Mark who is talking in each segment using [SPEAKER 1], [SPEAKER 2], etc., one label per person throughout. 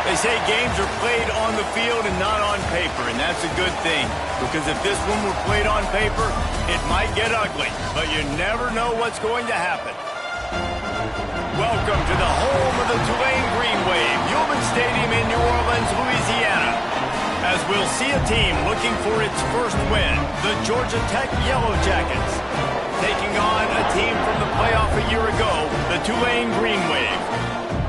[SPEAKER 1] They say games are played on the field and not on paper, and that's a good thing. Because if this one were played on paper, it might get ugly. But you never know what's going to happen. Welcome to the home of the Tulane Green Wave, Human Stadium in New Orleans, Louisiana. As we'll see a team looking for its first win, the Georgia Tech Yellow Jackets, taking on a team from the playoff a year ago, the Tulane Green Wave.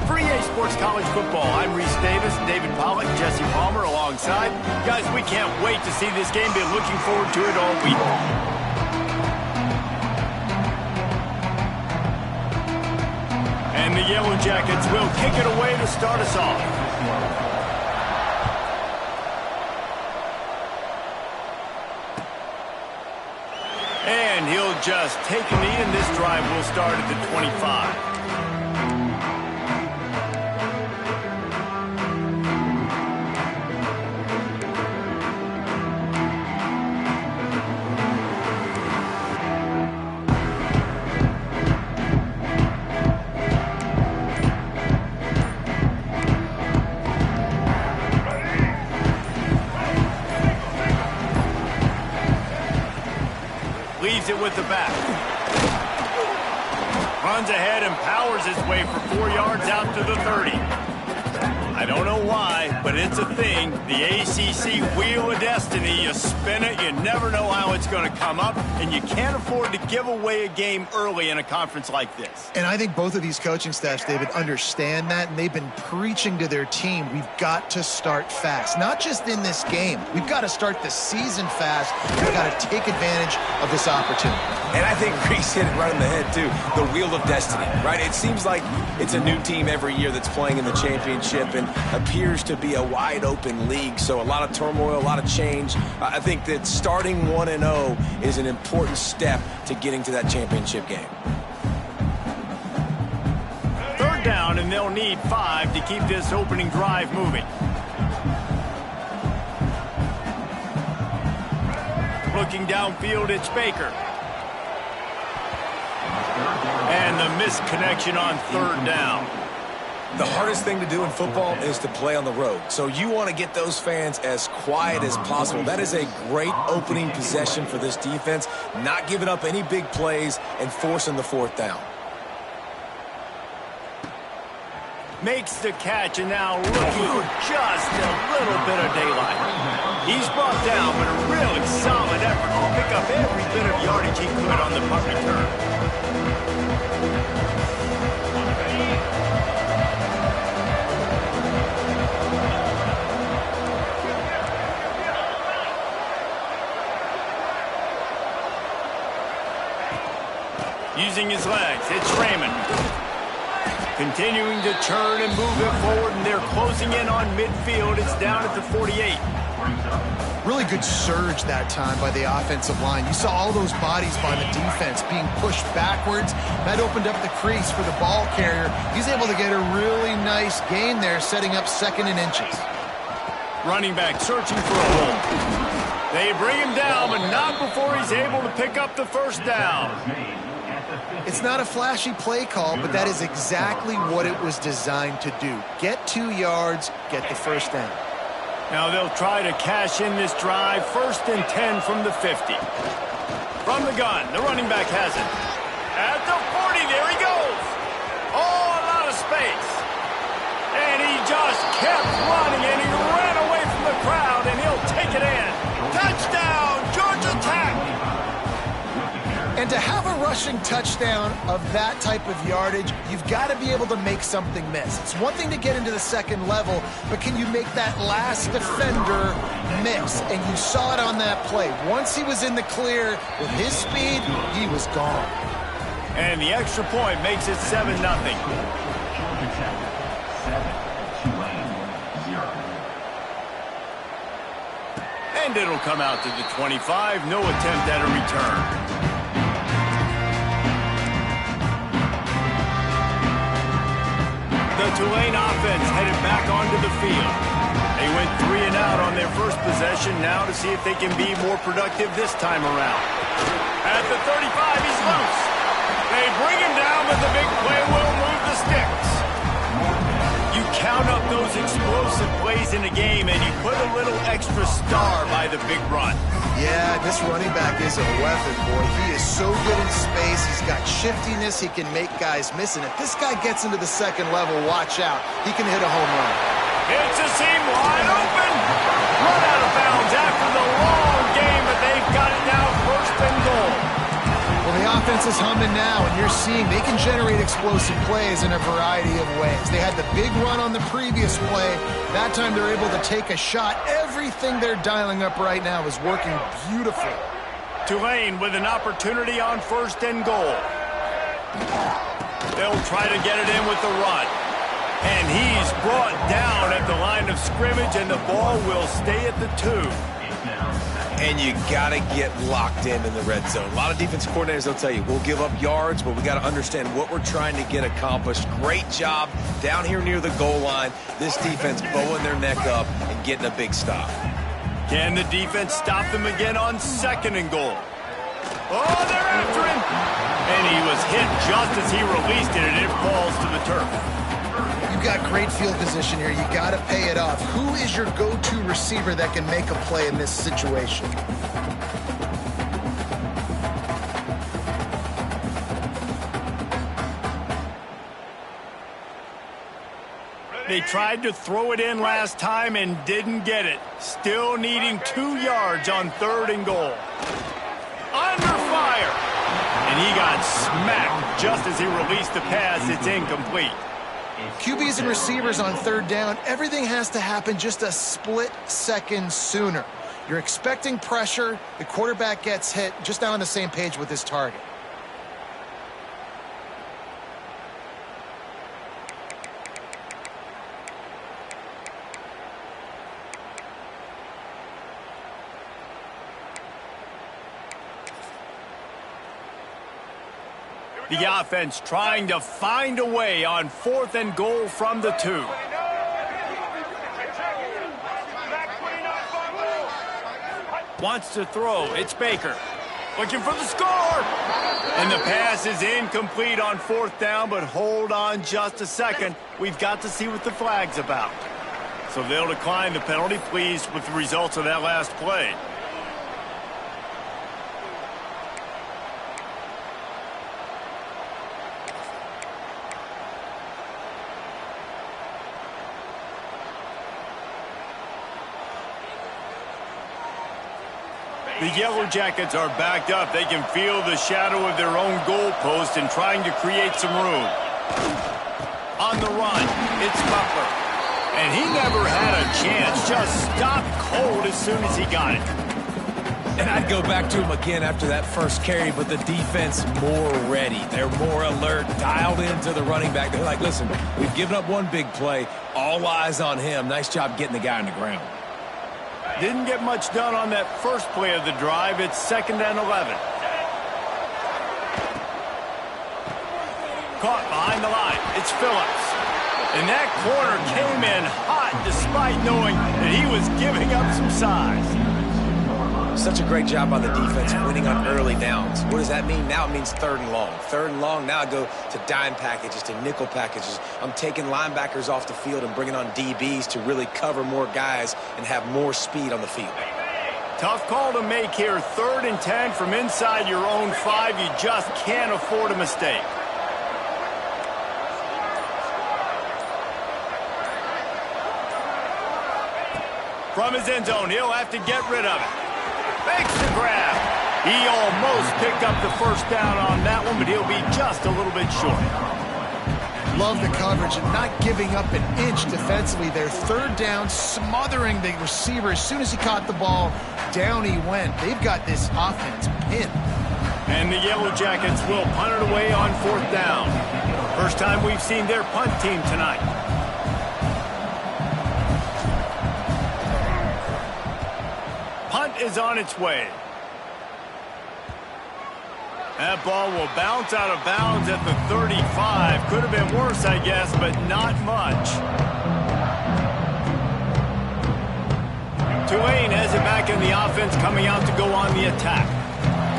[SPEAKER 1] For EA Sports College Football, I'm Reese Davis, David Pollack, Jesse Palmer alongside. Guys, we can't wait to see this game. Been looking forward to it all week. And the Yellow Jackets will kick it away to start us off. And he'll just take a knee, and this drive will start at the 25. Leaves it with the back. Runs ahead and powers his way for 4 yards out to the 30. I don't know why, but it's a thing. The ACC Wheel of Destiny, you spin it, you never know how it's going to come up, and you can't afford to give away a game early in a conference like this.
[SPEAKER 2] And I think both of these coaching staffs, David, understand that, and they've been preaching to their team, we've got to start fast. Not just in this game. We've got to start the season fast. We've got to take advantage of this opportunity.
[SPEAKER 3] And I think Reese hit it right on the head, too. The Wheel of Destiny, right? It seems like it's a new team every year that's playing in the championship and appears to be a wide-open league. So a lot of turmoil, a lot of change. I think that starting 1-0 is an important step to getting to that championship game.
[SPEAKER 1] Third down, and they'll need 5 to keep this opening drive moving. Looking downfield, it's Baker. And the misconnection on third down.
[SPEAKER 3] The hardest thing to do in football is to play on the road. So you want to get those fans as quiet as possible. That is a great opening possession for this defense, not giving up any big plays and forcing the fourth down.
[SPEAKER 1] Makes the catch, and now looking for just a little bit of daylight. He's brought down, but a really solid effort to pick up every bit of yardage he could on the punt return. Using his legs, it's Raymond. Continuing to turn and move it forward, and they're closing in on midfield. It's down at the 48.
[SPEAKER 2] Really good surge that time by the offensive line. You saw all those bodies by the defense being pushed backwards. That opened up the crease for the ball carrier. He's able to get a really nice gain there, setting up 2nd and inches.
[SPEAKER 1] Running back searching for a hole. They bring him down, but not before he's able to pick up the first down.
[SPEAKER 2] It's not a flashy play call, but that is exactly what it was designed to do. Get 2 yards, get the first down.
[SPEAKER 1] Now they'll try to cash in this drive. 1st and 10 from the 50. From the gun, the running back has it. At the 40, there he goes. Oh, a lot of space. And he just kept running, and he ran away from the crowd, and he'll take it in. Touchdown, Georgia Tech.
[SPEAKER 2] And to have a rushing touchdown of that type of yardage, you've got to be able to make something miss. It's one thing to get into the 2nd level, but can you make that last defender miss? And you saw it on that play. Once he was in the clear with his speed, he was gone.
[SPEAKER 1] And the extra point makes it 7-0. And it'll come out to the 25. No attempt at a return. The Tulane offense headed back onto the field. They went 3 and out on their first possession, now to see if they can be more productive this time around. At the 35, he's loose. They bring him down, but the big play will move the sticks. You count round up those explosive plays in a game, and you put a little extra star by the big run.
[SPEAKER 2] Yeah, this running back is a weapon, boy. He is so good in space. He's got shiftiness. He can make guys miss. And if this guy gets into the second level, watch out. He can hit a home run.
[SPEAKER 1] It's a seam wide open. Run out of bounds after the long game, but they've got it now, first and goal.
[SPEAKER 2] Well, the offense is humming now, and you're seeing they can generate explosive plays in a variety of ways. They had the big run on the previous play. That time they're able to take a shot. Everything they're dialing up right now is working beautifully.
[SPEAKER 1] Tulane with an opportunity on first and goal. They'll try to get it in with the run. And he's brought down at the line of scrimmage, and the ball will stay at the 2.
[SPEAKER 3] And you got to get locked in the red zone. A lot of defense coordinators, they'll tell you, we'll give up yards, but we got to understand what we're trying to get accomplished. Great job down here near the goal line. This defense bowing their neck up and getting a big stop.
[SPEAKER 1] Can the defense stop them again on second and goal? Oh, they're after him. And he was hit just as he released it, and it falls to the turf.
[SPEAKER 2] You've got great field position here. You got to pay it off. Who is your go-to receiver that can make a play in this situation?
[SPEAKER 1] They tried to throw it in last time and didn't get it. Still needing 2 yards on third and goal. Under fire. And he got smacked just as he released the pass. It's incomplete.
[SPEAKER 2] QBs and receivers on third down, everything has to happen just a split second sooner. You're expecting pressure, the quarterback gets hit, just not on the same page with his target.
[SPEAKER 1] The offense trying to find a way on fourth and goal from the 2. Wants to throw. It's Baker. Looking for the score. And the pass is incomplete on fourth down, but hold on just a second. We've got to see what the flag's about. So they'll decline the penalty, pleased with the results of that last play. The Yellow Jackets are backed up. They can feel the shadow of their own goalpost and trying to create some room. On the run, it's Butler. And he never had a chance. Just stopped cold as soon as he got it.
[SPEAKER 3] And I'd go back to him again after that first carry, but the defense more ready. They're more alert, dialed into the running back. They're like, listen, we've given up one big play. All eyes on him. Nice job getting the guy on the ground.
[SPEAKER 1] Didn't get much done on that first play of the drive. It's 2nd and 11. Caught behind the line. It's Phillips. And that corner came in hot despite knowing that he was giving up some size.
[SPEAKER 3] Such a great job by the defense winning on early downs. What does that mean? Now it means 3rd and long. 3rd and long, now I go to dime packages, to nickel packages. I'm taking linebackers off the field and bringing on DBs to really cover more guys and have more speed on the field.
[SPEAKER 1] Tough call to make here. 3rd and 10 from inside your own 5. You just can't afford a mistake. From his end zone, he'll have to get rid of it. Makes the grab. He almost picked up the first down on that one, but he'll be just a little bit short.
[SPEAKER 2] Love the coverage and not giving up an inch defensively. Their 3rd down, smothering the receiver. As soon as he caught the ball, down he went. They've got this offense pinned.
[SPEAKER 1] And the Yellow Jackets will punt it away on 4th down. First time we've seen their punt team tonight. Punt is on its way. That ball will bounce out of bounds at the 35. Could have been worse, I guess, but not much. Tulane has it back in the offense, coming out to go on the attack.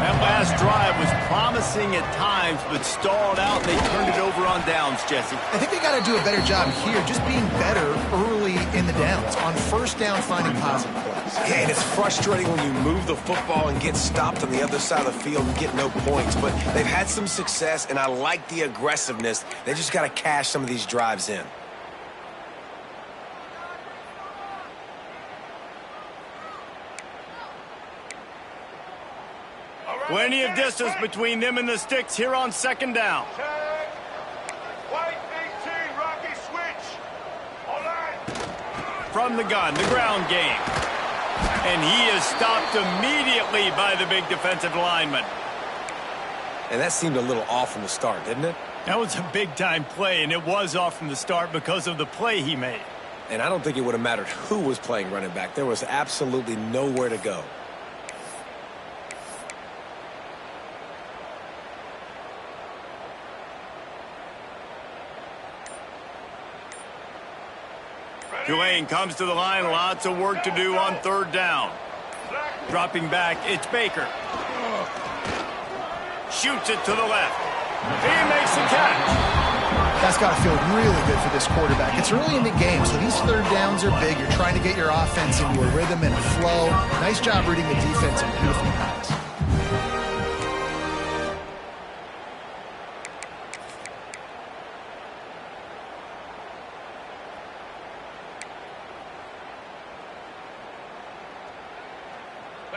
[SPEAKER 1] That last drive was promising at times, but stalled out. They turned it over on downs, Jesse.
[SPEAKER 2] I think they got to do a better job here, just being better early in the downs, on first down, finding positive plays.
[SPEAKER 3] Yeah, and it's frustrating when you move the football and get stopped on the other side of the field and get no points. But they've had some success, and I like the aggressiveness. They just got to cash some of these drives in.
[SPEAKER 1] Plenty of distance between them and the sticks here on second down. From the gun, the ground game. And he is stopped immediately by the big defensive lineman.
[SPEAKER 3] And that seemed a little off from the start, didn't it?
[SPEAKER 1] That was a big-time play, and it was off from the start because of the play he made.
[SPEAKER 3] And I don't think it would have mattered who was playing running back. There was absolutely nowhere to go.
[SPEAKER 1] Tulane comes to the line. Lots of work to do on third down. Dropping back, it's Baker. Shoots it to the left. He makes the catch.
[SPEAKER 2] That's got to feel really good for this quarterback. It's early in the game, so these third downs are big. You're trying to get your offense into a rhythm and a flow. Nice job reading the defense and beautiful pass.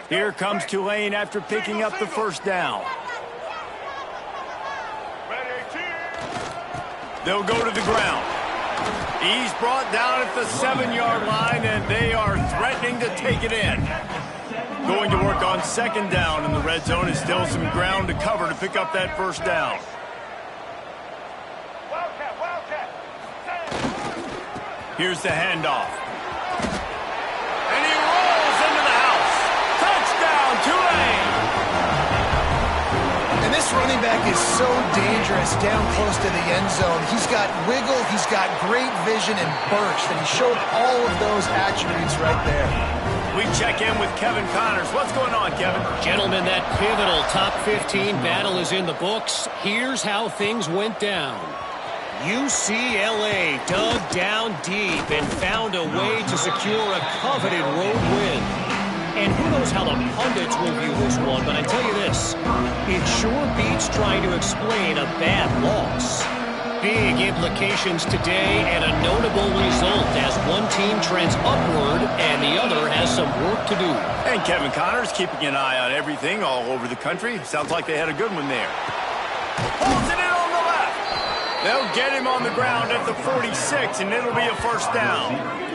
[SPEAKER 1] Here comes Tulane after picking up the first down. They'll go to the ground. He's brought down at the 7-yard line, and they are threatening to take it in. Going to work on second down in the red zone. Is still some ground to cover to pick up that first down. Here's the handoff. And he rolls into the house. Touchdown, Tulane!
[SPEAKER 2] And this running back is so dangerous down close to the end zone. He's got wiggle, he's got great vision and burst, and he showed all of those attributes right there.
[SPEAKER 1] We check in with Kevin Connors. What's going on, Kevin?
[SPEAKER 4] Gentlemen, that pivotal top 15 battle is in the books. Here's how things went down. UCLA dug down deep and found a way to secure a coveted road win. And who knows how the pundits will view this one, but I tell you this, it sure beats trying to explain a bad loss. Big implications today and a notable result as one team trends upward and the other has some work to do.
[SPEAKER 1] And Kevin Connors keeping an eye on everything all over the country. Sounds like they had a good one there. Pulls it in on the left. They'll get him on the ground at the 46, and it'll be a first down.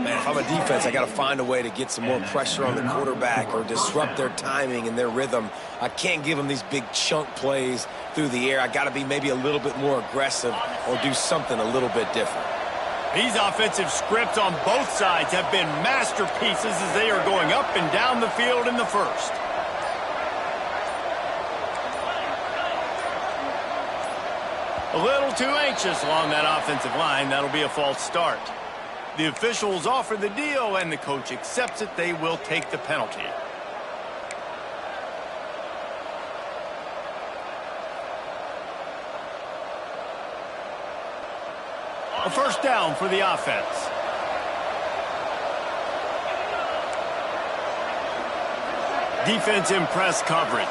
[SPEAKER 3] Man, if I'm a defense, I got to find a way to get some more pressure on the quarterback or disrupt their timing and their rhythm. I can't give them these big chunk plays through the air. I got to be maybe a little bit more aggressive or do something a little bit different.
[SPEAKER 1] These offensive scripts on both sides have been masterpieces as they are going up and down the field in the first. A little too anxious along that offensive line. That'll be a false start. The officials offer the deal, and the coach accepts it. They will take the penalty. A first down for the offense. Defense in press coverage.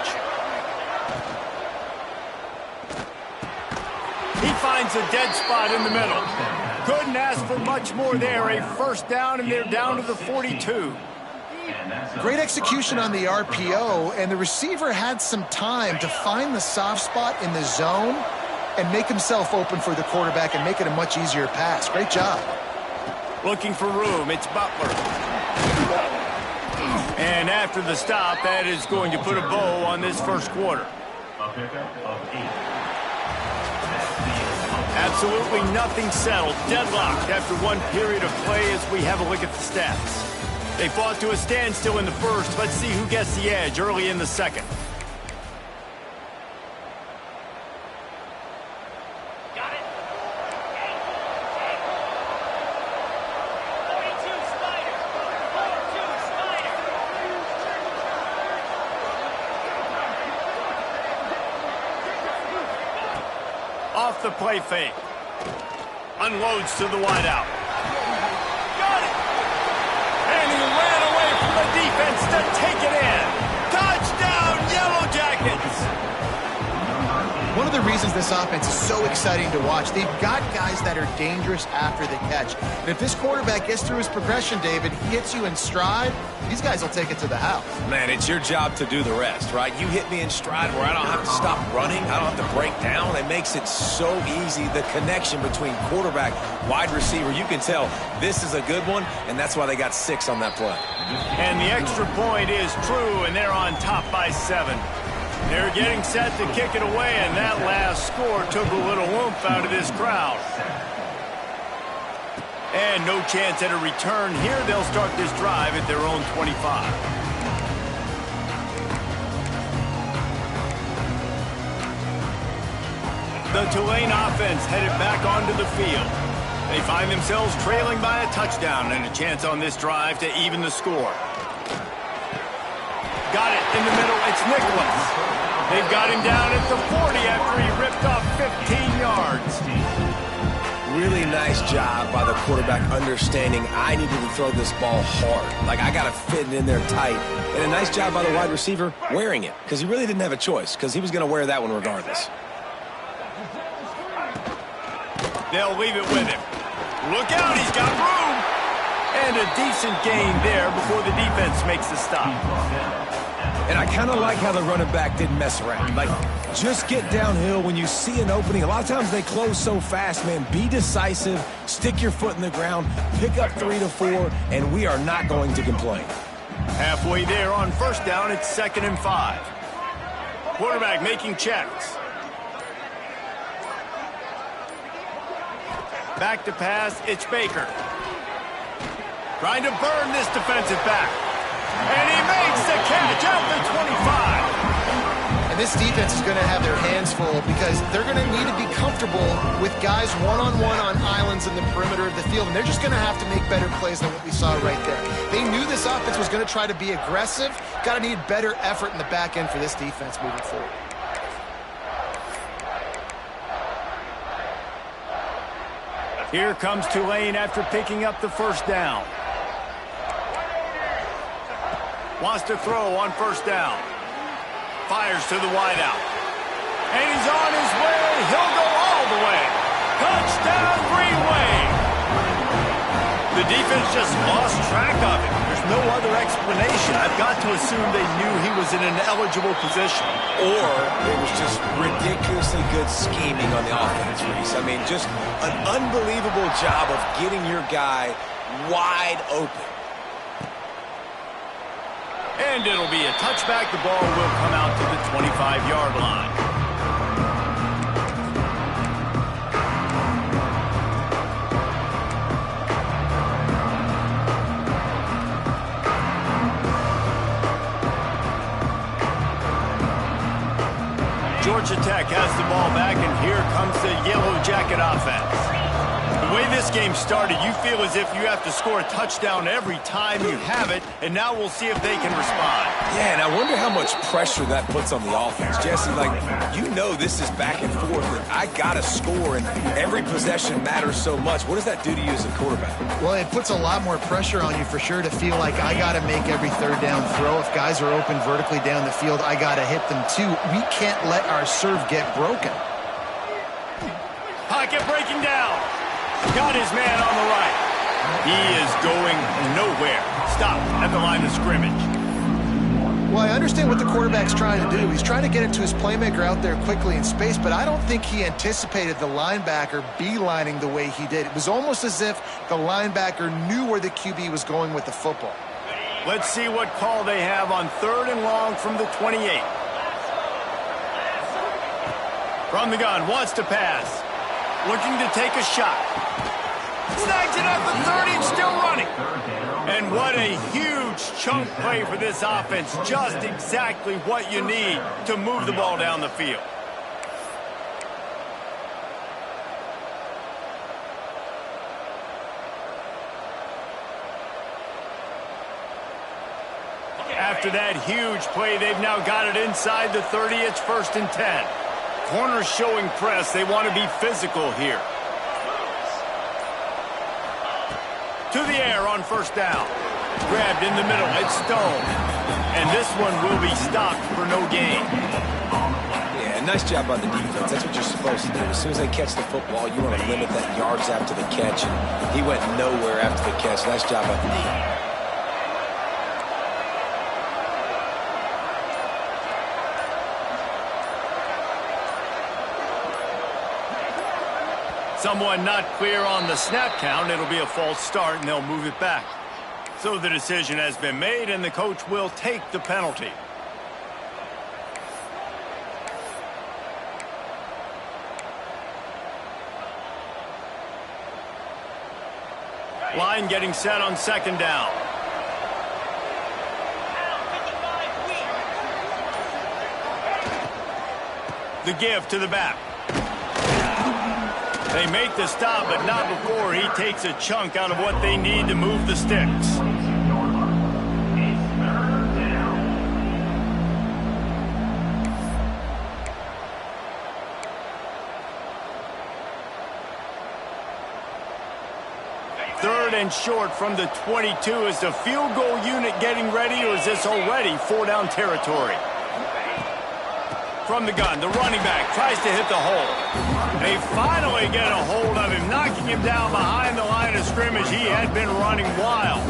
[SPEAKER 1] He finds a dead spot in the middle. Couldn't ask for much more there. A first down, and they're down to the 42.
[SPEAKER 2] Great execution on the RPO, and the receiver had some time to find the soft spot in the zone and make himself open for the quarterback and make it a much easier pass. Great job.
[SPEAKER 1] Looking for room. It's Butler. And after the stop, that is going to put a bow on this first quarter. Absolutely nothing settled. Deadlocked after one period of play as we have a look at the stats. They fought to a standstill in the first. Let's see who gets the edge early in the second. Off the play fake. Unloads to the wideout. Got it! And he ran away from the defense to take it in. Touchdown, Yellow Jackets!
[SPEAKER 2] One of the reasons this offense is so exciting to watch, they've got guys that are dangerous after the catch. And if this quarterback gets through his progression, David, he hits you in stride, these guys will take it to the house.
[SPEAKER 3] Man, it's your job to do the rest, right? You hit me in stride where I don't have to stop running. I don't have to break down. It makes it so easy. The connection between quarterback, wide receiver, you can tell this is a good one, and that's why they got 6 on that play.
[SPEAKER 1] And the extra point is true, and they're on top by 7. They're getting set to kick it away, and that last score took a little oomph out of this crowd. And no chance at a return here. They'll start this drive at their own 25. The Tulane offense headed back onto the field. They find themselves trailing by a touchdown and a chance on this drive to even the score. Got it in the middle. It's Nicholas. They've got him down at the 40 after he ripped off 15 yards.
[SPEAKER 3] Really nice job by the quarterback understanding I needed to throw this ball hard. Like, I got to fit it in there tight. And a nice job by the wide receiver wearing it, because he really didn't have a choice, because he was going to wear that one regardless.
[SPEAKER 1] They'll leave it with him. Look out, he's got room. And a decent gain there before the defense makes the stop.
[SPEAKER 3] And I kind of like how the running back didn't mess around. Like, just get downhill when you see an opening. A lot of times they close so fast, man. Be decisive, stick your foot in the ground, pick up 3 to 4, and we are not going to complain.
[SPEAKER 1] Halfway there on first down, it's 2nd and 5. Quarterback making checks. Back to pass, it's Baker. Trying to burn this defensive back. And he makes the catch at the 25.
[SPEAKER 2] And this defense is going to have their hands full because they're going to need to be comfortable with guys one-on-one on islands in the perimeter of the field. And they're just going to have to make better plays than what we saw right there. They knew this offense was going to try to be aggressive. Got to need better effort in the back end for this defense moving forward.
[SPEAKER 1] Here comes Tulane after picking up the first down. Wants to throw on first down. Fires to the wideout. And he's on his way. He'll go all the way. Touchdown, Green Wave. The defense just lost track of it. There's no other explanation. I've got to assume they knew he was in an eligible position.
[SPEAKER 3] Or it was just ridiculously good scheming on the offense, Reese. I mean, just an unbelievable job of getting your guy wide open.
[SPEAKER 1] And it'll be a touchback. The ball will come out to the 25-yard line. Georgia Tech has the ball back, and here comes the Yellow Jacket offense. The way this game started, you feel as if you have to score a touchdown every time you have it, and now we'll see if they can respond.
[SPEAKER 3] Yeah, and I wonder how much pressure that puts on the offense. Jesse, like, you know this is back and forth, and I got to score, and every possession matters so much. What does that do to you as a quarterback?
[SPEAKER 2] Well, it puts a lot more pressure on you for sure to feel like I got to make every third down throw. If guys are open vertically down the field, I got to hit them too. We can't let our serve get broken.
[SPEAKER 1] Pocket breaking down. Got his man on the right. He is going nowhere. Stop at the line of scrimmage.
[SPEAKER 2] Well, I understand what the quarterback's trying to do. He's trying to get it to his playmaker out there quickly in space, but I don't think he anticipated the linebacker beelining the way he did. It was almost as if the linebacker knew where the QB was going with the football.
[SPEAKER 1] Let's see what call they have on 3rd and long from the 28. From the gun, wants to pass. Looking to take a shot. Snags it at the 30, still running. And what a huge chunk play for this offense. Just exactly what you need to move the ball down the field. After that huge play, they've now got it inside the 30. It's 1st and 10. corners showing press. They want to be physical here. To the air on first down. Grabbed in the middle. It's Stone. And this one will be stopped for no gain.
[SPEAKER 3] Yeah, nice job by the defense. That's what you're supposed to do. As soon as they catch the football, you want to limit that yards after the catch. And he went nowhere after the catch. Nice job by the defense.
[SPEAKER 1] Someone not clear on the snap count. It'll be a false start, and they'll move it back. So the decision has been made, and the coach will take the penalty. Line getting set on second down. The give to the back. They make the stop, but not before he takes a chunk out of what they need to move the sticks. Third and short from the 22. Is the field goal unit getting ready, or is this already 4-down territory? From the gun, the running back tries to hit the hole. They finally get a hold of him, knocking him down behind the line of scrimmage. He had been running wild.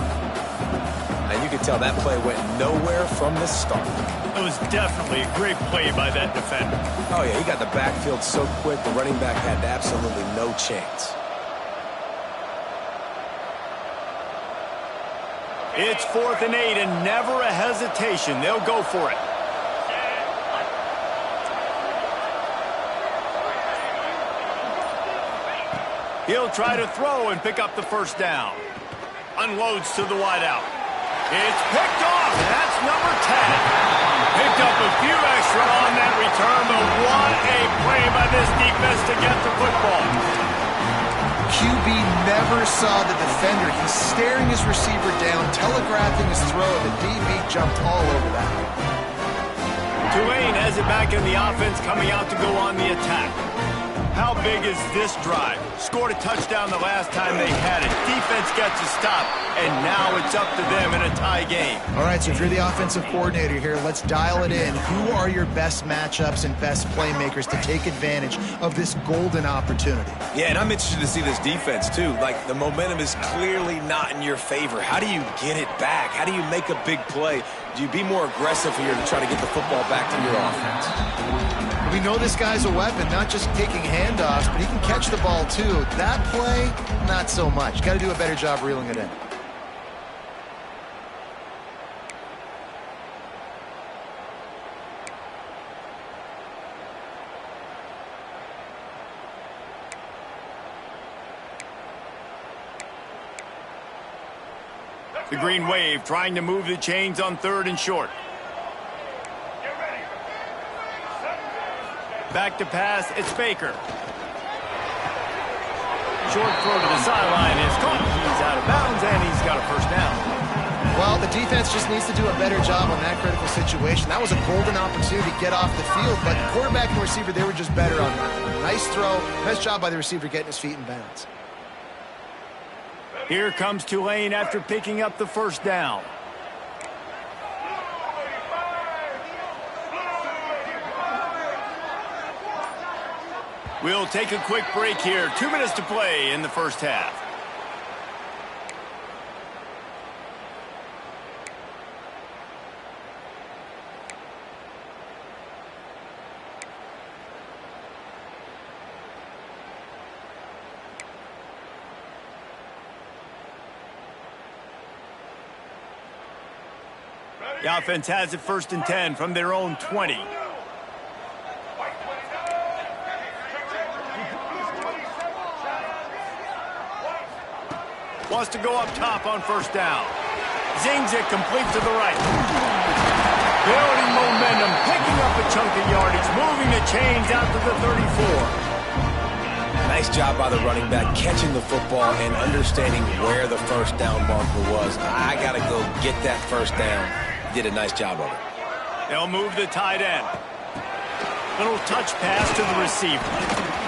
[SPEAKER 3] And you can tell that play went nowhere from the start.
[SPEAKER 1] It was definitely a great play by that defender.
[SPEAKER 3] Oh, yeah, he got the backfield so quick, the running back had absolutely no chance.
[SPEAKER 1] It's 4th and 8, and never a hesitation. They'll go for it. He'll try to throw and pick up the first down. Unloads to the wideout. It's picked off, and that's number 10. Picked up a few extra on that return, but what a play by this defense to get the football.
[SPEAKER 2] QB never saw the defender. He's staring his receiver down, telegraphing his throw, and the DB jumped all over that.
[SPEAKER 1] Tulane has it back in the offense, coming out to go on the attack. How big is this drive? Scored a touchdown the last time they had it. Defense gets a stop, and now it's up to them in a tie game.
[SPEAKER 2] All right, so if you're the offensive coordinator here, let's dial it in. Who are your best matchups and best playmakers to take advantage of this golden opportunity?
[SPEAKER 3] Yeah, and I'm interested to see this defense, too. Like, the momentum is clearly not in your favor. How do you get it back? How do you make a big play? Do you be more aggressive here to try to get the football back to your offense?
[SPEAKER 2] We know this guy's a weapon, not just taking handoffs, but he can catch the ball, too. That play, not so much. Got to do a better job reeling it in.
[SPEAKER 1] The Green Wave trying to move the chains on 3rd and short. Back to pass, it's Baker. Short throw to the sideline is caught. He's out of bounds, and he's got a first down.
[SPEAKER 2] Well, the defense just needs to do a better job on that critical situation. That was a golden opportunity to get off the field, but the quarterback and receiver, they were just better on that. Nice throw. Nice job by the receiver getting his feet in bounds.
[SPEAKER 1] Here comes Tulane after picking up the first down. We'll take a quick break here. 2 minutes to play in the first half. The offense has it 1st and 10 from their own 20. Wants to go up top on first down. Zings it complete to the right. Building momentum, picking up a chunk of yardage, moving the chains out to the 34.
[SPEAKER 3] Nice job by the running back, catching the football and understanding where the first down marker was. I got to go get that first down. Did a nice job of it.
[SPEAKER 1] They'll move the tight end. Little touch pass to the receiver.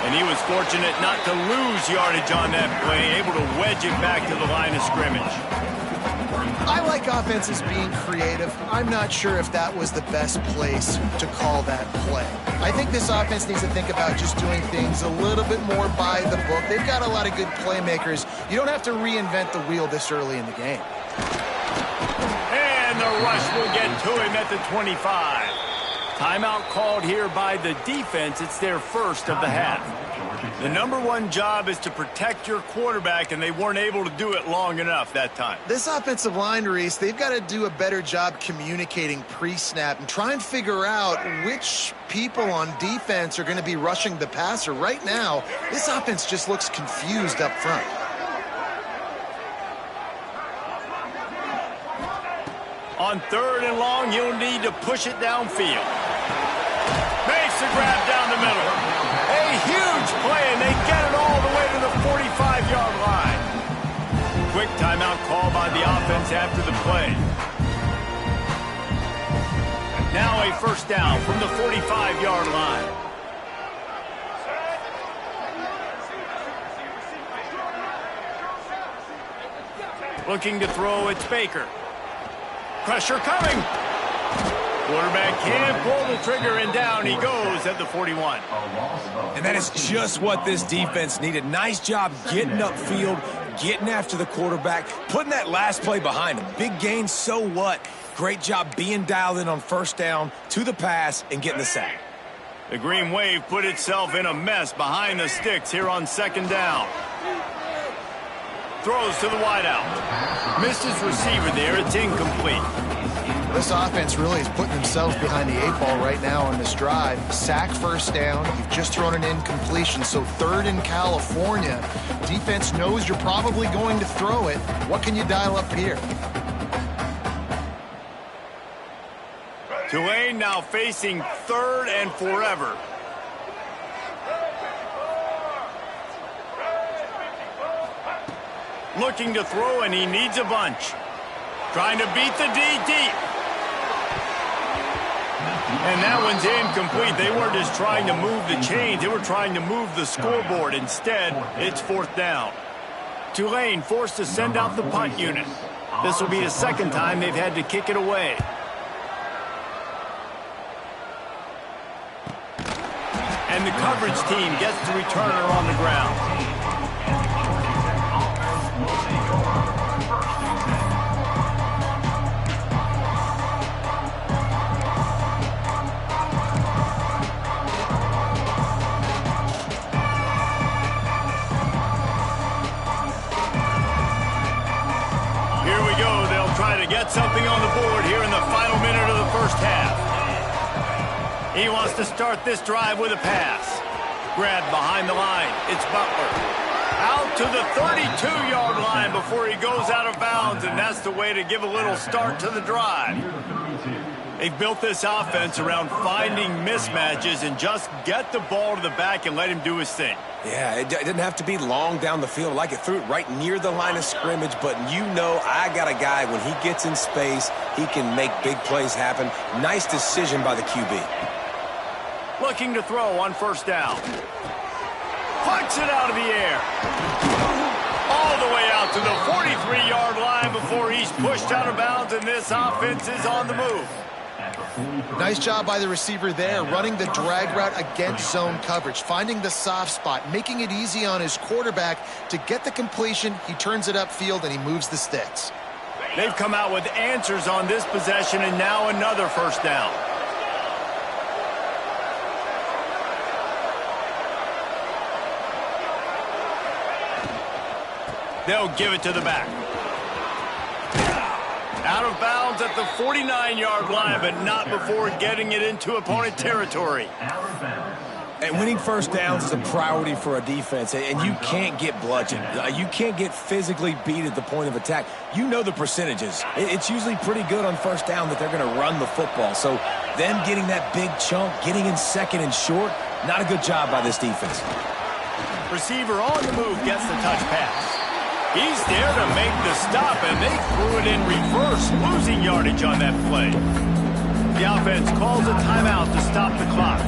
[SPEAKER 1] And he was fortunate not to lose yardage on that play, able to wedge it back to the line of scrimmage.
[SPEAKER 2] I like offenses being creative. I'm not sure if that was the best place to call that play. I think this offense needs to think about just doing things a little bit more by the book. They've got a lot of good playmakers. You don't have to reinvent the wheel this early in the game.
[SPEAKER 1] And the rush will get to him at the 25. Timeout called here by the defense. It's their first of the half. The number one job is to protect your quarterback, and they weren't able to do it long enough that time.
[SPEAKER 2] This offensive line, Reese, they've got to do a better job communicating pre-snap and try and figure out which people on defense are going to be rushing the passer. Right now, this offense just looks confused up front.
[SPEAKER 1] On 3rd and long, you'll need to push it downfield. Makes the grab down the middle. A huge play, and they get it all the way to the 45-yard line. Quick timeout call by the offense after the play. Now a first down from the 45-yard line. Looking to throw, it's Baker. Pressure coming. Quarterback can't pull the trigger, and down he goes at the 41.
[SPEAKER 3] And that is just what this defense needed. Nice job getting upfield, getting after the quarterback, putting that last play behind him. Big gain, so what? Great job being dialed in on first down to the pass and getting the sack.
[SPEAKER 1] The Green Wave put itself in a mess behind the sticks here on 2nd down. Throws to the wideout. Missed his receiver there. It's incomplete.
[SPEAKER 2] This offense really is putting themselves behind the 8 ball right now on this drive. Sack first down. You've just thrown an incompletion, so 3rd in California. Defense knows you're probably going to throw it. What can you dial up here?
[SPEAKER 1] Tulane now facing 3rd and forever. Looking to throw, and he needs a bunch. Trying to beat the D deep. And that one's incomplete. They weren't just trying to move the chains. They were trying to move the scoreboard. Instead, it's 4th down. Tulane forced to send out the punt unit. This will be the 2nd time they've had to kick it away. And the coverage team gets the returner on the ground. To get something on the board here in the final minute of the first half. He wants to start this drive with a pass. Grabbed behind the line. It's Butler. Out to the 32-yard line before he goes out of bounds, and that's the way to give a little start to the drive. They've built this offense around finding mismatches and just get the ball to the back and let him do his thing.
[SPEAKER 3] Yeah, it didn't have to be long down the field. Like it threw it right near the line of scrimmage, but you know I got a guy, when he gets in space, he can make big plays happen. Nice decision by the QB.
[SPEAKER 1] Looking to throw on first down. Punts it out of the air. All the way out to the 43-yard line before he's pushed out of bounds, and this offense is on the move.
[SPEAKER 2] Nice job by the receiver there, running the drag route against zone coverage, finding the soft spot, making it easy on his quarterback to get the completion. He turns it upfield, and he moves the sticks.
[SPEAKER 1] They've come out with answers on this possession, and now another first down. They'll give it to the back. Out of bounds at the 49-yard line, but not before getting it into opponent territory.
[SPEAKER 3] And winning first downs is a priority for a defense, and you can't get bludgeoned. You can't get physically beat at the point of attack. You know the percentages. It's usually pretty good on first down that they're going to run the football. So them getting that big chunk, getting in 2nd and short, not a good job by this defense.
[SPEAKER 1] Receiver on the move gets the touch pass. He's there to make the stop, and they threw it in reverse, losing yardage on that play. The offense calls a timeout to stop the clock.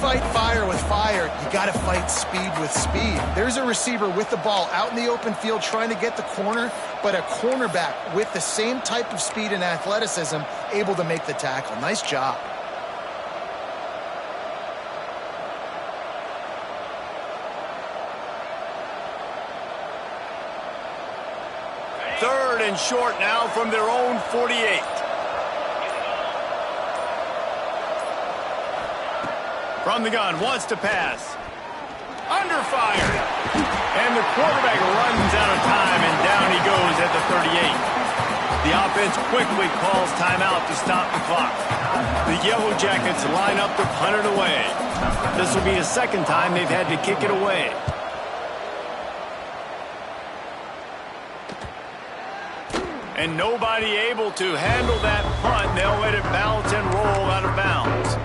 [SPEAKER 2] fight fire with fire, you got to fight speed with speed. There's a receiver with the ball out in the open field trying to get the corner, but a cornerback with the same type of speed and athleticism able to make the tackle. Nice job.
[SPEAKER 1] Third and short now from their own 48. From the gun, wants to pass. Under fire. And the quarterback runs out of time, and down he goes at the 38. The offense quickly calls timeout to stop the clock. The Yellow Jackets line up to punt it away. This will be the second time they've had to kick it away. And nobody able to handle that punt. They'll let it bounce and roll out of bounds.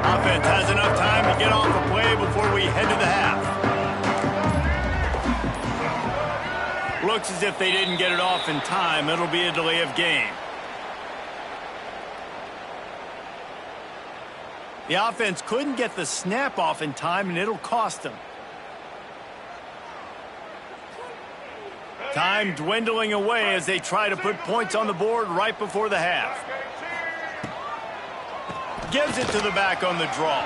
[SPEAKER 1] Offense has enough time to get off the play before we head to the half. Looks as if they didn't get it off in time. It'll be a delay of game. The offense couldn't get the snap off in time, and it'll cost them. Time dwindling away as they try to put points on the board right before the half. Gives it to the back on the draw.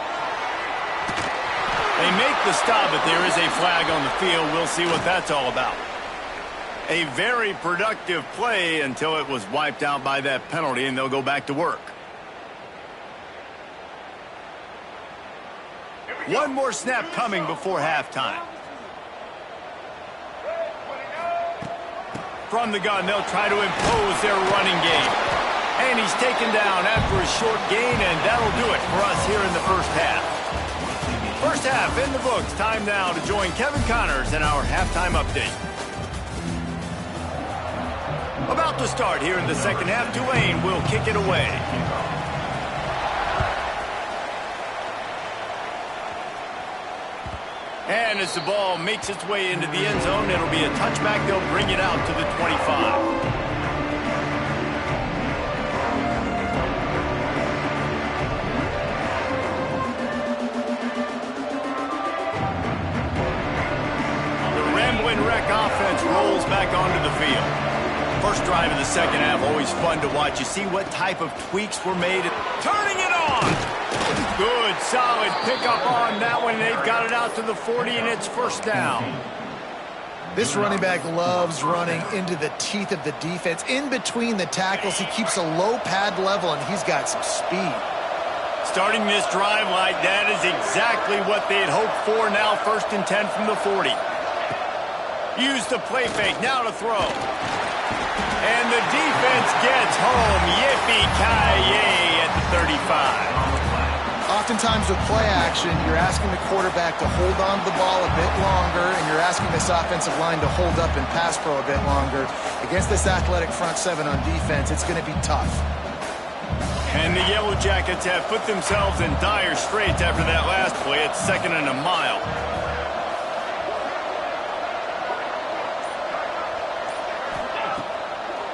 [SPEAKER 1] They make the stop, but there is a flag on the field. We'll see what that's all about. A very productive play until it was wiped out by that penalty, and they'll go back to work. One more snap coming before halftime. From the gun, they'll try to impose their running game. And he's taken down after a short gain, and that'll do it for us here in the first half. First half in the books. Time now to join Kevin Connors in our halftime update. About to start here in the second half. Tulane will kick it away. And as the ball makes its way into the end zone, it'll be a touchback. They'll bring it out to the 25. Wreck offense rolls back onto the field. First drive of the second half, always fun to watch. You see what type of tweaks were made. Turning it on. Good, solid pickup on that one. They've got it out to the 40, and it's first down.
[SPEAKER 2] This running back loves running into the teeth of the defense. In between the tackles, he keeps a low pad level, and he's got some speed.
[SPEAKER 1] Starting this drive like that is exactly what they had hoped for. Now first and 10 from the 40. Use the play fake, now to throw. And the defense gets home. Yippee-ki-yay at the 35.
[SPEAKER 2] Oftentimes with play action, you're asking the quarterback to hold on to the ball a bit longer, and you're asking this offensive line to hold up and pass pro a bit longer. Against this athletic front seven on defense, it's going to be tough.
[SPEAKER 1] And the Yellow Jackets have put themselves in dire straits after that last play. It's second and a mile.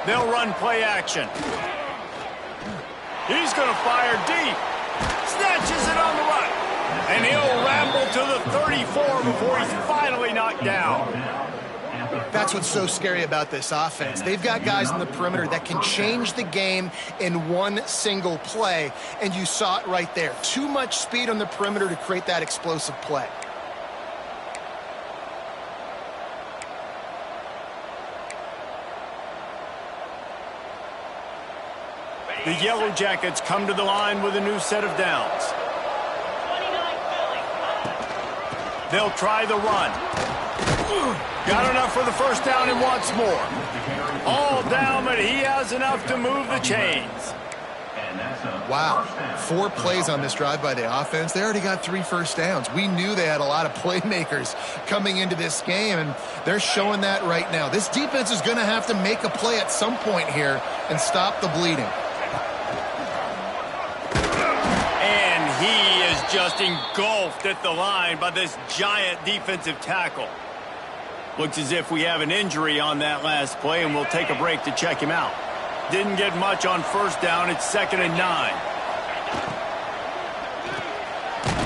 [SPEAKER 1] They'll run play action. He's going to fire deep. Snatches it on the run. And he'll ramble to the 34 before he's finally knocked down.
[SPEAKER 2] That's what's so scary about this offense. They've got guys in the perimeter that can change the game in one single play. And you saw it right there. Too much speed on the perimeter to create that explosive play.
[SPEAKER 1] The Yellow Jackets come to the line with a new set of downs. They'll try the run. Got enough for the first down and wants more. All down, but he has enough to move the chains.
[SPEAKER 2] Wow, 4 plays on this drive by the offense. They already got 3 first downs. We knew they had a lot of playmakers coming into this game, and they're showing that right now. This defense is going to have to make a play at some point here and stop the bleeding.
[SPEAKER 1] just engulfed at the line by this giant defensive tackle. Looks as if we have an injury on that last play, and we'll take a break to check him out. Didn't get much on first down. It's 2nd and 9.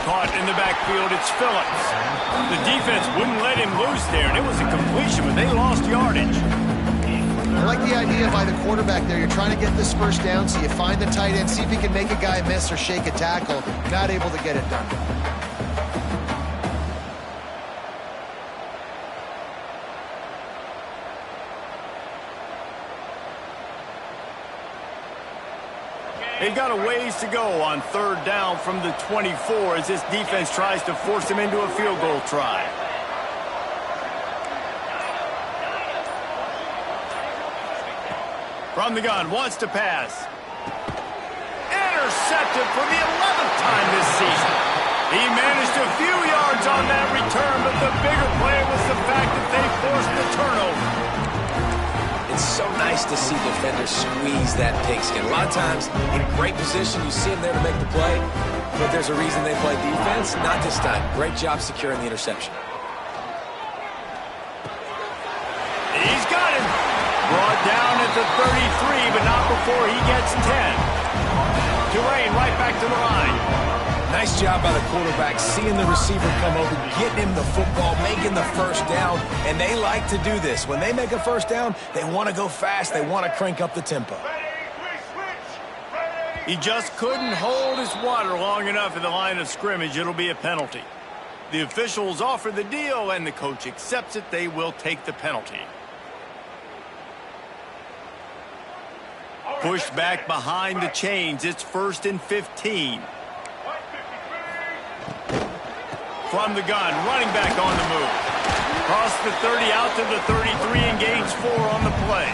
[SPEAKER 1] Caught in the backfield, it's Phillips. The defense wouldn't let him loose there, and it was a completion, but they lost yardage.
[SPEAKER 2] I like the idea by the quarterback there. You're trying to get this first down, so you find the tight end, see if he can make a guy miss or shake a tackle. Not able to get it done.
[SPEAKER 1] They got a ways to go on 3rd down from the 24 as this defense tries to force him into a field goal try. From the gun, wants to pass. Intercepted for the 11th time this season. He managed a few yards on that return, but the bigger play was the fact that they forced the turnover.
[SPEAKER 3] It's so nice to see defenders squeeze that pigskin. A lot of times, in great position, you see them there to make the play, but there's a reason they play defense. Not this time. Great job securing the interception.
[SPEAKER 1] He's got him. Brought down at the 33, but not before he gets 10. Tulane right back to the line.
[SPEAKER 3] Nice job by the quarterback, seeing the receiver come over, getting him the football, making the first down, and they like to do this. When they make a first down, they want to go fast. They want to crank up the tempo.
[SPEAKER 1] He just couldn't hold his water long enough in the line of scrimmage. It'll be a penalty. The officials offer the deal, and the coach accepts it. They will take the penalty. Pushed back behind the chains. It's 1st and 15. From the gun, running back on the move. Cross the 30 out to the 33 and gains 4 on the play.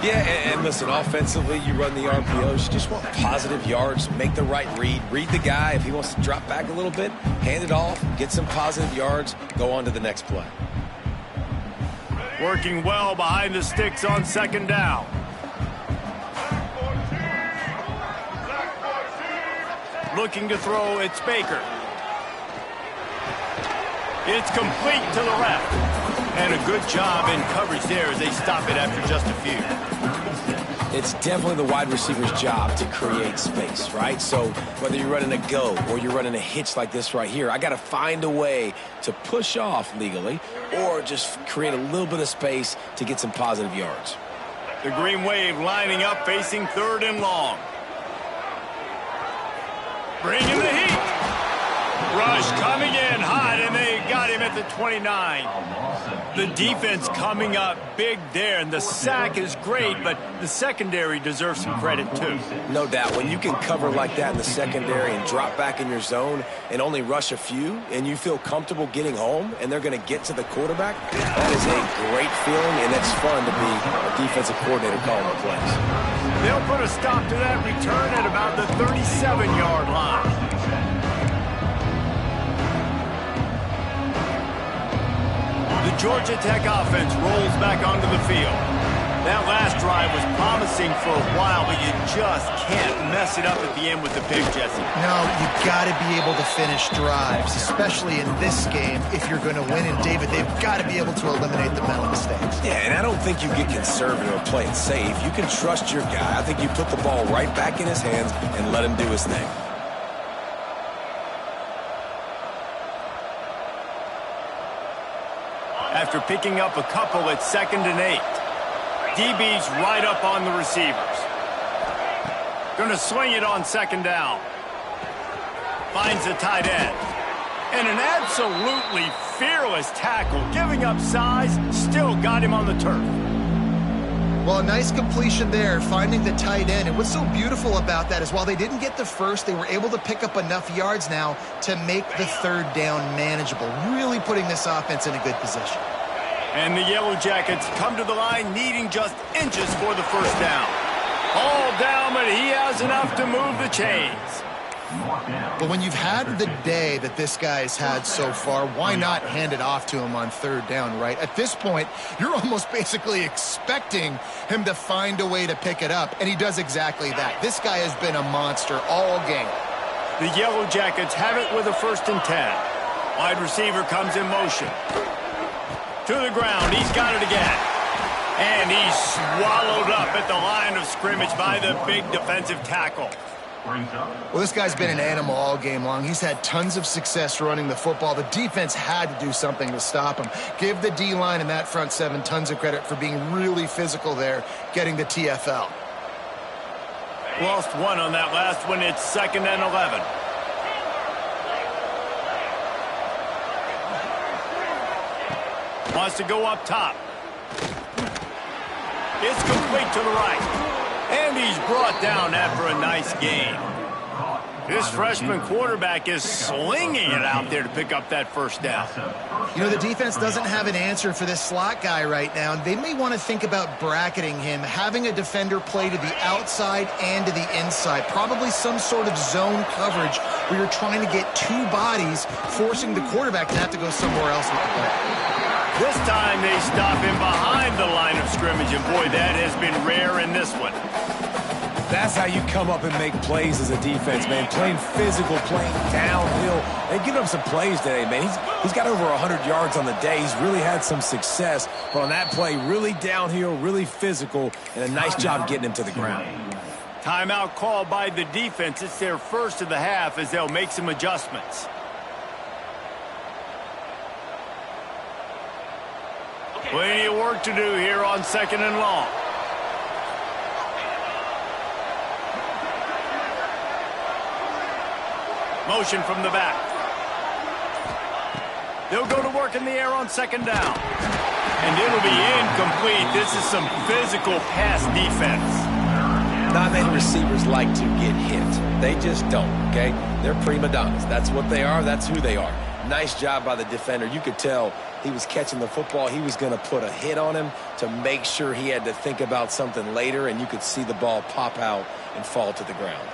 [SPEAKER 3] Yeah, and listen, offensively, you run the RPOs. You just want positive yards, make the right read. Read the guy. If he wants to drop back a little bit, hand it off, get some positive yards, go on to the next play.
[SPEAKER 1] Working well behind the sticks on 2nd down. Looking to throw, it's Baker. It's complete to the left. And a good job in coverage there as they stop it after just a few.
[SPEAKER 3] It's definitely the wide receiver's job to create space, right? So whether you're running a go or you're running a hitch like this right here, I got to find a way to push off legally or just create a little bit of space to get some positive yards.
[SPEAKER 1] The Green Wave lining up facing 3rd and long. Bringing the heat. Rush coming in hot, and they got him at the 29. The defense coming up big there, and the sack is great, but the secondary deserves some credit too.
[SPEAKER 3] No doubt. When you can cover like that in the secondary and drop back in your zone and only rush a few, and you feel comfortable getting home, and they're going to get to the quarterback, that is a great feeling, and it's fun to be a defensive coordinator calling the plays.
[SPEAKER 1] They'll put a stop to that return at about the 37-yard line. The Georgia Tech offense rolls back onto the field. That last drive was promising for a while, but you just can't mess it up at the end with the pick, Jesse.
[SPEAKER 2] No, you got to be able to finish drives, especially in this game if you're going to win. And, David, they've got to be able to eliminate the mental mistakes.
[SPEAKER 3] Yeah, and I don't think you get conservative or play it safe. You can trust your guy. I think you put the ball right back in his hands and let him do his thing.
[SPEAKER 1] After picking up a couple at 2nd and 8. DB's right up on the receivers. Going to swing it on 2nd down. Finds the tight end. And an absolutely fearless tackle. Giving up size, still got him on the turf.
[SPEAKER 2] Well, a nice completion there, finding the tight end. And what's so beautiful about that is while they didn't get the first, they were able to pick up enough yards now to make the 3rd down manageable, really putting this offense in a good position.
[SPEAKER 1] And the Yellow Jackets come to the line needing just inches for the first down. All down, but he has enough to move the chains.
[SPEAKER 2] But when you've had the day that this guy's had so far, why not hand it off to him on 3rd down, right? At this point, you're almost basically expecting him to find a way to pick it up, and he does exactly that. This guy has been a monster all game.
[SPEAKER 1] The Yellow Jackets have it with a 1st and 10. Wide receiver comes in motion. To the ground. He's got it again. And he's swallowed up at the line of scrimmage by the big defensive tackle.
[SPEAKER 2] Well, this guy's been an animal all game long. He's had tons of success running the football. The defense had to do something to stop him. Give the D-line and that front 7 tons of credit for being really physical there, getting the TFL.
[SPEAKER 1] Lost 1 on that last one. It's 2nd and 11. Wants to go up top. It's complete to the right. And he's brought down after a nice gain. This freshman quarterback is slinging it out there to pick up that 1st down.
[SPEAKER 2] You know, the defense doesn't have an answer for this slot guy right now. They may want to think about bracketing him, having a defender play to the outside and to the inside. Probably some sort of zone coverage where you're trying to get 2 bodies, forcing the quarterback to have to go somewhere else with the ball.
[SPEAKER 1] This time they stop him behind the line of scrimmage, and boy, that has been rare in this one.
[SPEAKER 3] That's how you come up and make plays as a defense, man. Playing physical, playing downhill. They've given him some plays today, man. He's got over 100 yards on the day. He's really had some success. But on that play, really downhill, really physical, and a nice job getting him to the ground.
[SPEAKER 1] Timeout called by the defense. It's their 1st of the half as they'll make some adjustments. Plenty of work to do here on 2nd and long. Motion from the back. They'll go to work in the air on 2nd down. And it'll be incomplete. This is some physical pass defense.
[SPEAKER 3] Not many receivers like to get hit. They just don't, okay? They're prima donnas. That's what they are. That's who they are. Nice job by the defender. You could tell he was catching the football. He was going to put a hit on him to make sure he had to think about something later, and you could see the ball pop out and fall to the ground.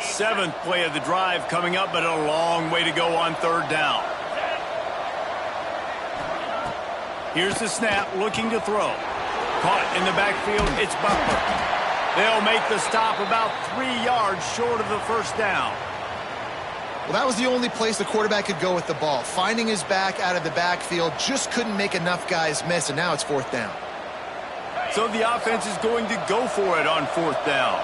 [SPEAKER 1] Seventh play of the drive coming up, but a long way to go on 3rd down. Here's the snap, looking to throw. Caught in the backfield, it's Butler. They'll make the stop about 3 yards short of the 1st down.
[SPEAKER 2] Well, that was the only place the quarterback could go with the ball. Finding his back out of the backfield, just couldn't make enough guys miss, and now it's 4th down.
[SPEAKER 1] So the offense is going to go for it on 4th down.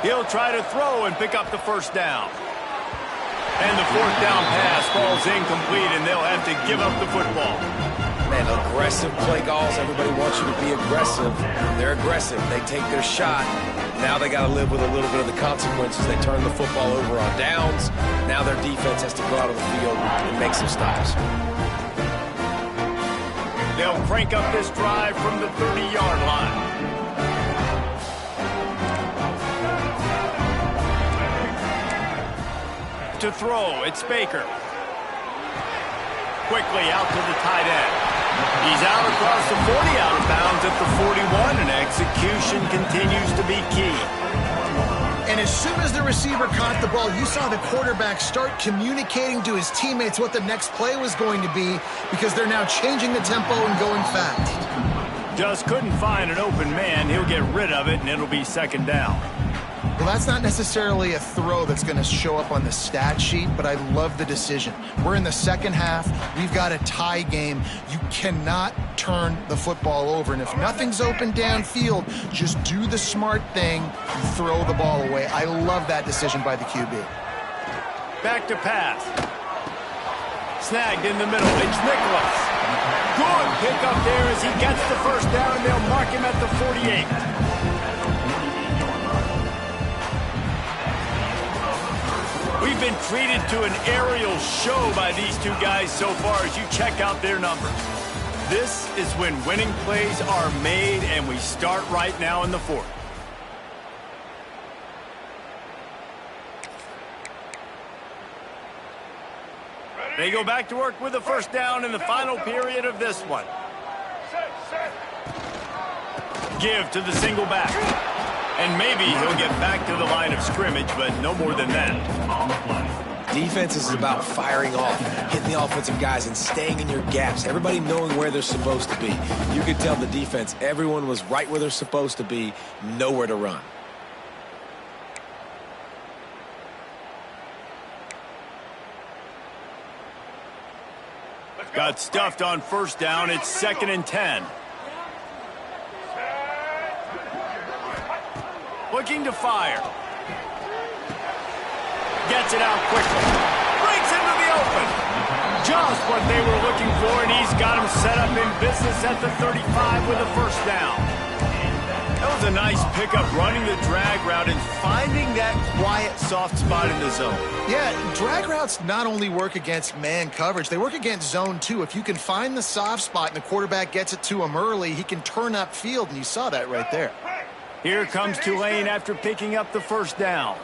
[SPEAKER 1] He'll try to throw and pick up the 1st down. And the 4th down pass falls incomplete, and they'll have to give up the football.
[SPEAKER 3] Man, aggressive play calls. Everybody wants you to be aggressive. They're aggressive. They take their shot. Now they got to live with a little bit of the consequences. They turn the football over on downs. Now their defense has to go out of the field and make some stops.
[SPEAKER 1] They'll crank up this drive from the 30-yard line. To throw, it's Baker. Quickly out to the tight end. He's out across the 40, out of bounds at the 41, and execution continues to be key.
[SPEAKER 2] And as soon as the receiver caught the ball, you saw the quarterback start communicating to his teammates what the next play was going to be, because they're now changing the tempo and going fast.
[SPEAKER 1] Just couldn't find an open man. He'll get rid of it, and it'll be 2nd down.
[SPEAKER 2] Well, that's not necessarily a throw that's going to show up on the stat sheet, but I love the decision. We're in the 2nd half. We've got a tie game. You cannot turn the football over. And if nothing's open downfield, just do the smart thing and throw the ball away. I love that decision by the QB.
[SPEAKER 1] Back to pass. Snagged in the middle. It's Nicholas. Good pick up there as he gets the 1st down, and they'll mark him at the 48. We've been treated to an aerial show by these two guys so far as you check out their numbers. This is when winning plays are made, and we start right now in the 4th. They go back to work with the 1st down in the final period of this one. Give to the single back. And maybe he'll get back to the line of scrimmage, but no more than that.
[SPEAKER 3] Defense is about firing off, hitting the offensive guys, and staying in your gaps. Everybody knowing where they're supposed to be. You could tell the defense, everyone was right where they're supposed to be, nowhere to run.
[SPEAKER 1] Got stuffed on first down. It's 2nd and 10. Looking to fire. Gets it out quickly. Breaks into the open. Just what they were looking for, and he's got him set up in business at the 35 with a first down. That was a nice pickup, running the drag route and finding that quiet, soft spot in the zone.
[SPEAKER 2] Yeah, drag routes not only work against man coverage, they work against zone too. If you can find the soft spot and the quarterback gets it to him early, he can turn upfield, and you saw that right there.
[SPEAKER 1] Here comes Tulane after picking up the first down.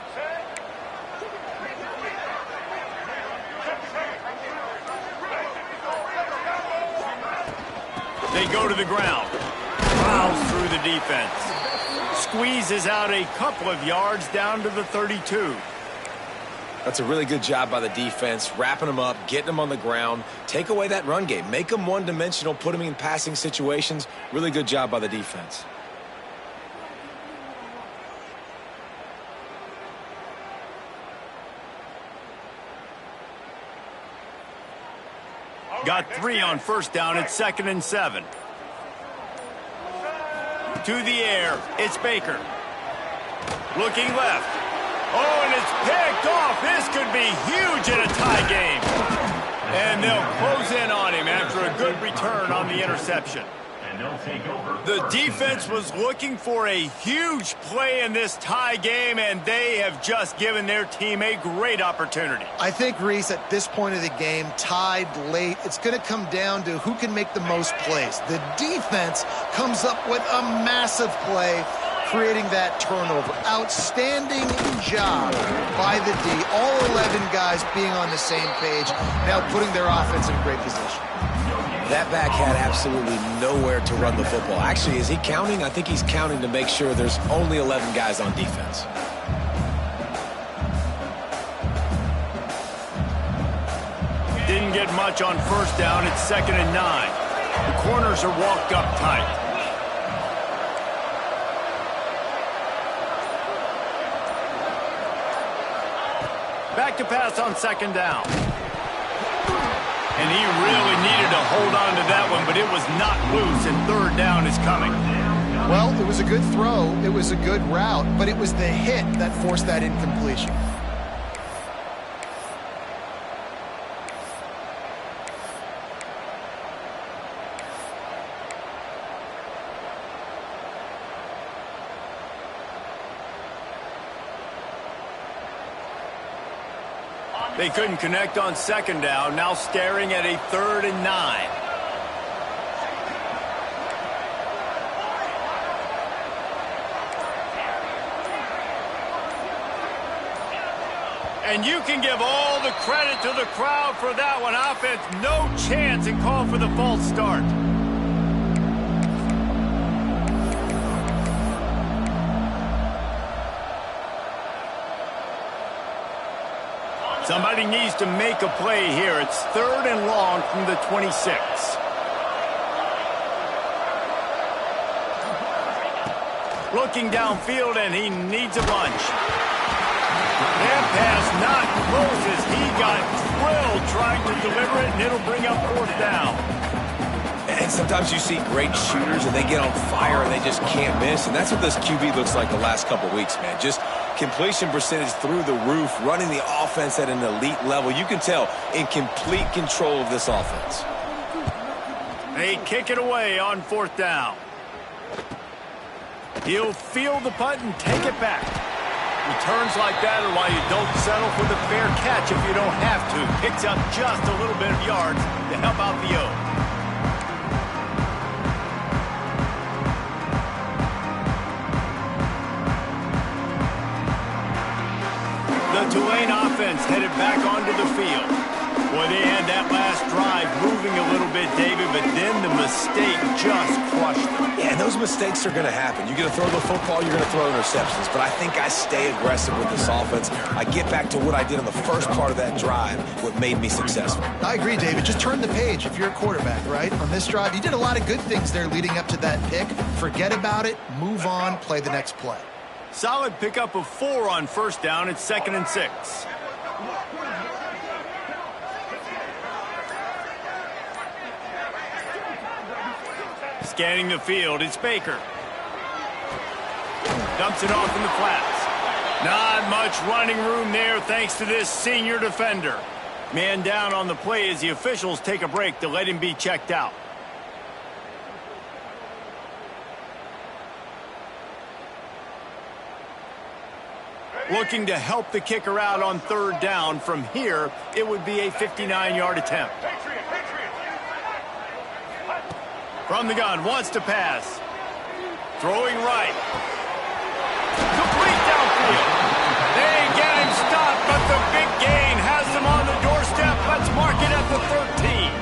[SPEAKER 1] They go to the ground. Plows through the defense. Squeezes out a couple of yards down to the 32.
[SPEAKER 3] That's a really good job by the defense, wrapping them up, getting them on the ground. Take away that run game. Make them one-dimensional, put them in passing situations. Really good job by the defense.
[SPEAKER 1] Got 3 on first down. It's 2nd and 7. To the air. It's Baker. Looking left. Oh, and it's picked off. This could be huge in a tie game. And they'll close in on him after a good return on the interception. The defense was looking for a huge play in this tie game, and they have just given their team a great opportunity.
[SPEAKER 2] I think, Reese, at this point of the game, tied late, it's going to come down to who can make the most plays. The defense comes up with a massive play, creating that turnover. Outstanding job by the D. All 11 guys being on the same page, now putting their offense in a great position.
[SPEAKER 3] That back had absolutely nowhere to run the football. Actually, is he counting? I think he's counting to make sure there's only 11 guys on defense.
[SPEAKER 1] Didn't get much on first down. It's 2nd and 9. The corners are walked up tight. Back to pass on 2nd down. And he really needed to hold on to that one, but it was not loose, and 3rd down is coming.
[SPEAKER 2] Well, it was a good throw. It was a good route, but it was the hit that forced that incompletion.
[SPEAKER 1] They couldn't connect on 2nd down, now staring at a 3rd and 9. And you can give all the credit to the crowd for that one. Offense, no chance, and call for the false start. Somebody needs to make a play here. It's 3rd and long from the 26. Looking downfield, and he needs a bunch. That pass not close as he got drilled trying to deliver it, and it'll bring up 4th down.
[SPEAKER 3] And sometimes you see great shooters, and they get on fire, and they just can't miss. And that's what this QB looks like the last couple weeks, man. Just completion percentage through the roof, running the offense at an elite level. You can tell in complete control of this offense.
[SPEAKER 1] They kick it away on 4th down. He'll field the punt and take it back. Returns like that are why you don't settle for the fair catch if you don't have to. Picks up just a little bit of yards to help out the O. The Tulane offense headed back onto the field. Boy, they had that last drive moving a little bit, David, but then the mistake just crushed them.
[SPEAKER 3] Yeah, and those mistakes are going to happen. You're going to throw the football, you're going to throw interceptions. But I think I stay aggressive with this offense. I get back to what I did in the first part of that drive, what made me successful.
[SPEAKER 2] I agree, David. Just turn the page if you're a quarterback, right? On this drive, you did a lot of good things there leading up to that pick. Forget about it, move on, play the next play.
[SPEAKER 1] Solid pickup of 4 on first down. It's 2nd and 6. Scanning the field, it's Baker. Dumps it off in the flats. Not much running room there thanks to this senior defender. Man down on the play as the officials take a break to let him be checked out. Looking to help the kicker out on 3rd down. From here, it would be a 59-yard attempt. From the gun, wants to pass. Throwing right. Complete downfield. They get him stopped, but the big gain has them on the doorstep. Let's mark it at the 13.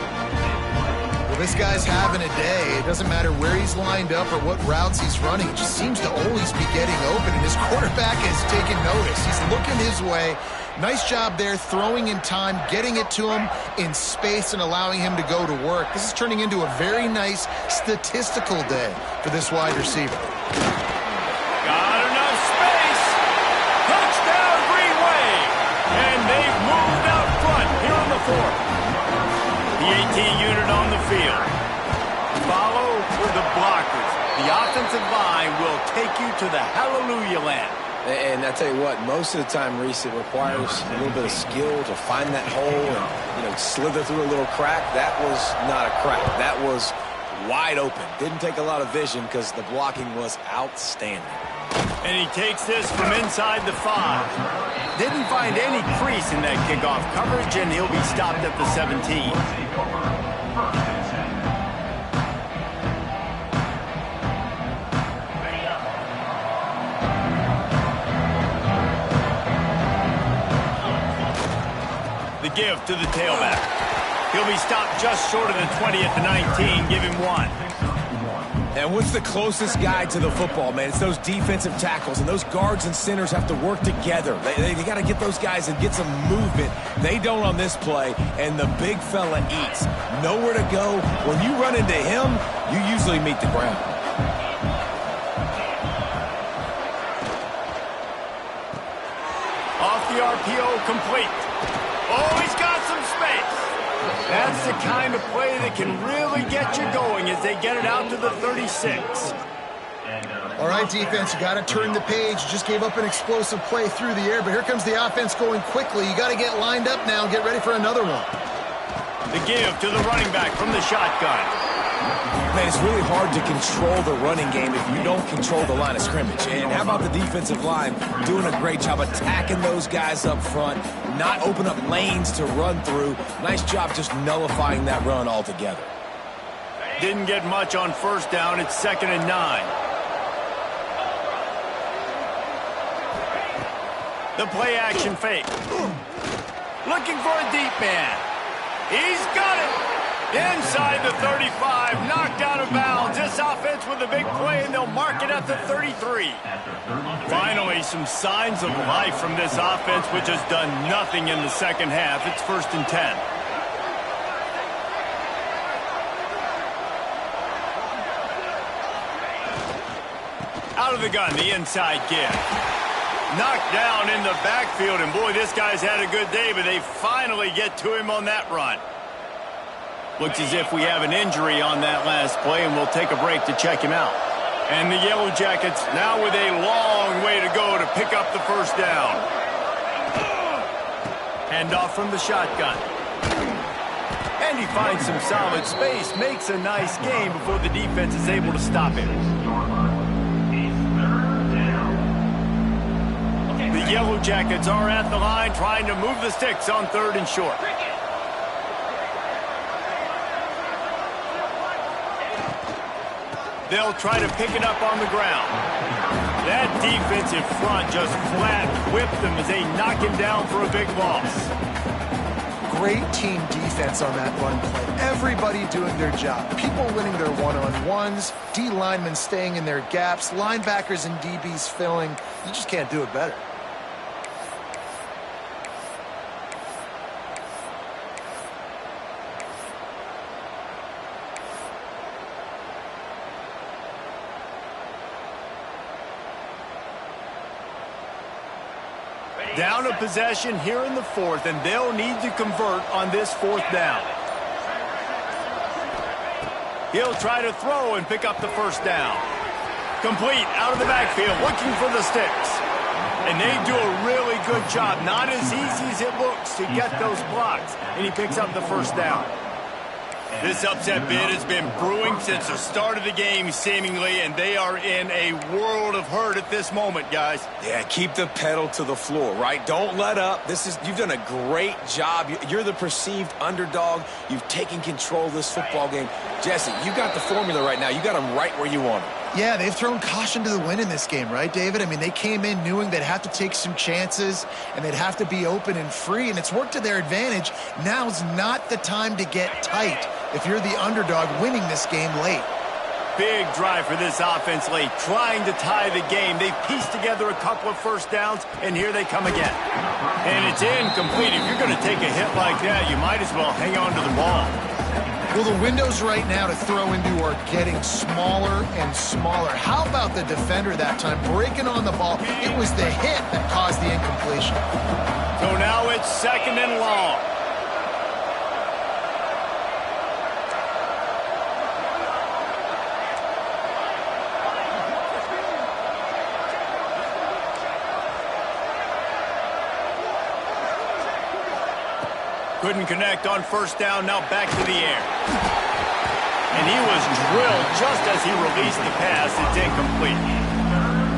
[SPEAKER 2] Well, this guy's having a day. It doesn't matter where he's lined up or what routes he's running. He just seems to always be getting open, and his quarterback has taken notice. He's looking his way. Nice job there, throwing in time, getting it to him in space and allowing him to go to work. This is turning into a very nice statistical day for this wide receiver.
[SPEAKER 1] Got enough space. Touchdown, Green Wave. And they've moved out front here on the 4th. The 18 unit on the field. Follow the blockers. The offensive line will take you to the hallelujah land.
[SPEAKER 3] And I tell you what, most of the time, Reese, it requires a little bit of skill to find that hole and, slither through a little crack. That was not a crack. That was wide open. Didn't take a lot of vision because the blocking was outstanding.
[SPEAKER 1] And he takes this from inside the 5. Didn't find any crease in that kickoff coverage, and he'll be stopped at the 17. The give to the tailback. He'll be stopped just short of the 20 at the 19. Give him 1.
[SPEAKER 3] And what's the closest guy to the football, man? It's those defensive tackles, and those guards and centers have to work together. They got to get those guys and get some movement. They don't on this play, and the big fella eats. Nowhere to go. When you run into him, you usually meet the ground.
[SPEAKER 1] Off the RPO, complete. Oh, he's got some space. That's the kind of play that can really get you going as they get it out to the 36.
[SPEAKER 2] All right, defense, you got to turn the page. You just gave up an explosive play through the air, but here comes the offense going quickly. You got to get lined up now and get ready for another one.
[SPEAKER 1] The give to the running back from the shotgun.
[SPEAKER 3] Man, it's really hard to control the running game if you don't control the line of scrimmage. And how about the defensive line doing a great job attacking those guys up front, not open up lanes to run through. Nice job just nullifying that run altogether.
[SPEAKER 1] Didn't get much on first down. It's 2nd and 9. The play action fake. Looking for a deep man. He's got it. Inside the 35, knocked out of bounds. This offense with a big play, and they'll mark it at the 33. Finally, some signs of life from this offense, which has done nothing in the second half. It's 1st and 10. Out of the gun, the inside give. Knocked down in the backfield, and boy, this guy's had a good day, but they finally get to him on that run. Looks as if we have an injury on that last play, and we'll take a break to check him out. And the Yellow Jackets now with a long way to go to pick up the first down. Handoff from the shotgun. And he finds some solid space, makes a nice game before the defense is able to stop him. The Yellow Jackets are at the line trying to move the sticks on 3rd and short. They'll try to pick it up on the ground. That defensive front just flat whipped them as they knock him down for a big loss.
[SPEAKER 2] great team defense on that run play. Everybody doing their job. People winning their one-on-ones, D linemen staying in their gaps, linebackers and DBs filling. You just can't do it better.
[SPEAKER 1] Down a possession here in the fourth, and they'll need to convert on this fourth down. He'll try to throw and pick up the first down. Complete out of the backfield, looking for the sticks. And they do a really good job. Not as easy as it looks to get those blocks. And he picks up the first down. This upset bid has been brewing since the start of the game, seemingly, and they are in a world of hurt at this moment, guys.
[SPEAKER 3] Yeah, keep the pedal to the floor, right? Don't let up. You've done a great job. You're the perceived underdog. You've taken control of this football game. Jesse, you got the formula right now. You got them right where you want them.
[SPEAKER 2] Yeah, they've thrown caution to the wind in this game, right, David? I mean, they came in knowing they'd have to take some chances and they'd have to be open and free, and it's worked to their advantage. Now's not the time to get tight if you're the underdog winning this game late.
[SPEAKER 1] Big drive for this offense late, trying to tie the game. They've pieced together a couple of first downs, and here they come again. And it's incomplete. If you're going to take a hit like that, you might as well hang on to the ball.
[SPEAKER 2] Well, the windows right now to throw into are getting smaller and smaller. How about the defender that time breaking on the ball? It was the hit that caused the incompletion.
[SPEAKER 1] So now it's second and long. Couldn't connect on first down, now back to the air. And he was drilled just as he released the pass. It's incomplete.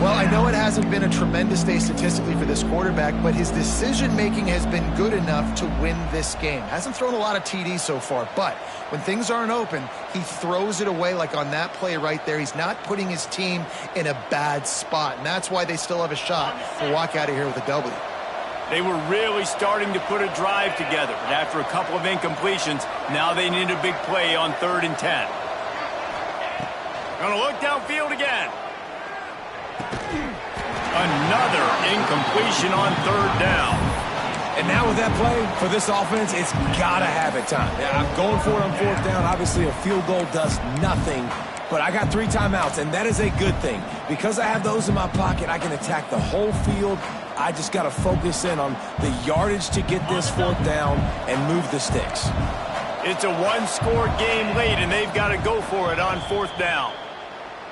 [SPEAKER 2] Well, I know it hasn't been a tremendous day statistically for this quarterback, but his decision-making has been good enough to win this game. Hasn't thrown a lot of TDs so far, but when things aren't open, he throws it away like on that play right there. He's not putting his team in a bad spot, and that's why they still have a shot to walk out of here with a W.
[SPEAKER 1] They were really starting to put a drive together, but after a couple of incompletions, now they need a big play on 3rd and 10. Gonna look downfield again. Another incompletion on 3rd down.
[SPEAKER 3] And now with that play, for this offense, it's got to have it time. Yeah, I'm going for it on 4th down. Obviously, a field goal does nothing, but I got 3 timeouts, and that is a good thing. Because I have those in my pocket, I can attack the whole field. I just got to focus in on the yardage to get this 4th down and move the sticks.
[SPEAKER 1] It's a one-score game late, and they've got to go for it on 4th down.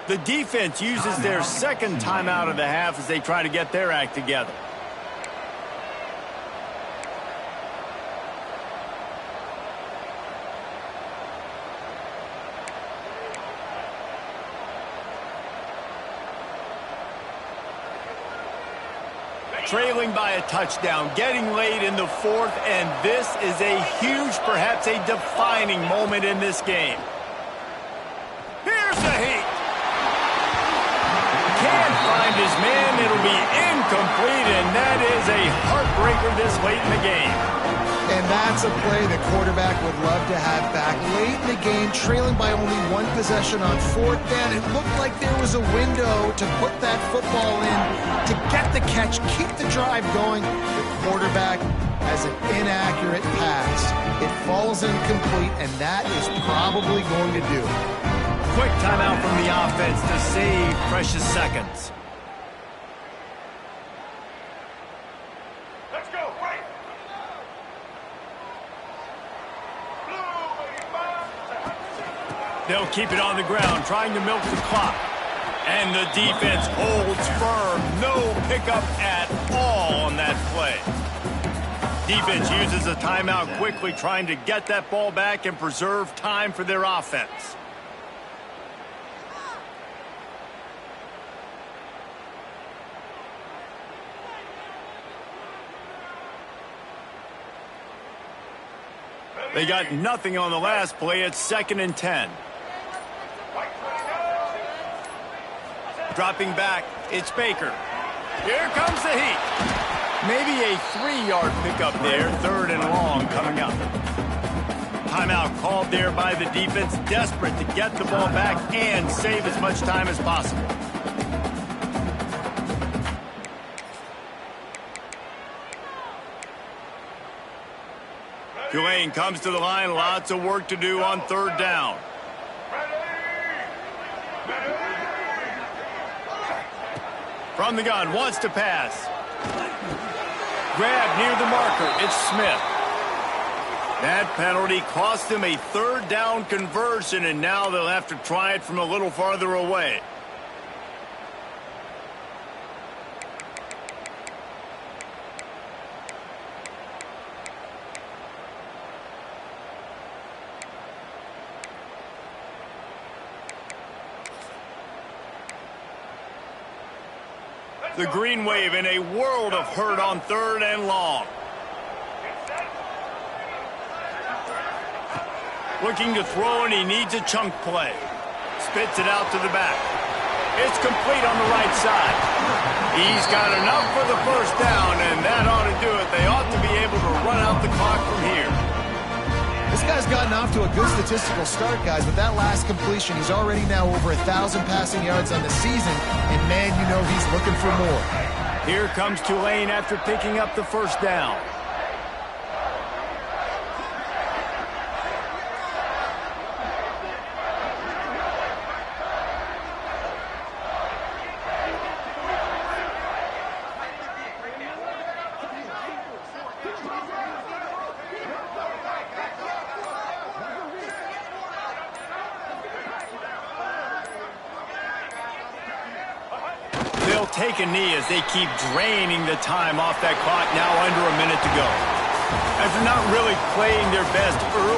[SPEAKER 1] The defense uses their second timeout of the half as they try to get their act together. Trailing by a touchdown, getting late in the 4th, and this is a huge, perhaps a defining moment in this game. Here's the heat. Can't find his man. It'll be incomplete, and that is a heartbreaker this late in the game.
[SPEAKER 2] And that's a play the quarterback would love to have back. Late in the game, trailing by only 1 possession on 4th down. It looked like there was a window to put that football in, to get the catch, keep the drive going. The quarterback has an inaccurate pass. It falls incomplete, and that is probably going to do it.
[SPEAKER 1] Quick timeout from the offense to save precious seconds. They'll keep it on the ground, trying to milk the clock. And the defense holds firm. No pickup at all on that play. Defense uses a timeout quickly, trying to get that ball back and preserve time for their offense. They got nothing on the last play. It's 2nd and 10. Dropping back, it's Baker. Here comes the heat. Maybe a 3-yard pickup there, 3rd and long coming up. Timeout called there by the defense, desperate to get the ball back and save as much time as possible. Tulane comes to the line, lots of work to do on 3rd down. From the gun, wants to pass. Grab near the marker, it's Smith. That penalty cost them a 3rd down conversion, and now they'll have to try it from a little farther away. The green wave in a world of hurt on 3rd and long. Looking to throw, and he needs a chunk play. Spits it out to the back. It's complete on the right side. He's got enough for the 1st down, and that ought to do it. They ought to be able to run out the clock from here.
[SPEAKER 2] This guy's gotten off to a good statistical start, guys. With that last completion, he's already now over 1,000 passing yards on the season, and man, you know he's looking for more.
[SPEAKER 1] Here comes Tulane after picking up the 1st down. They'll take a knee as they keep draining the time off that clock, now under a minute to go. After not really playing their best early